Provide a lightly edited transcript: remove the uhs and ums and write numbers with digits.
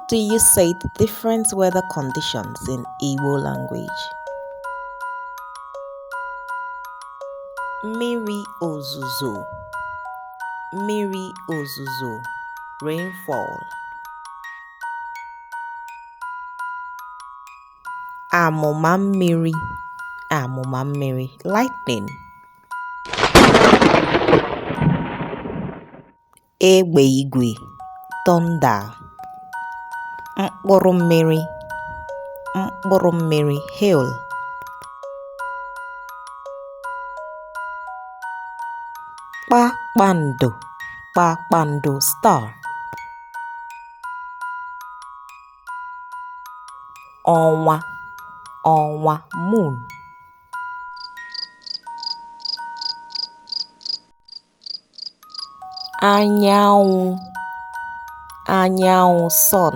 do you say the different weather conditions in Igbo language? Mmiri ozuzo, mmiri ozuzo, rainfall. Amụma mmiri, amụma mmiri, lightning. Egbe igwe, thunder. Mkpụrụ mmiri, mkpụrụ mmiri, hail. Kpakpando, kpakpando, star. Ọnwa, ọnwa, moon. Anyanwụ, anyanwụ, sun.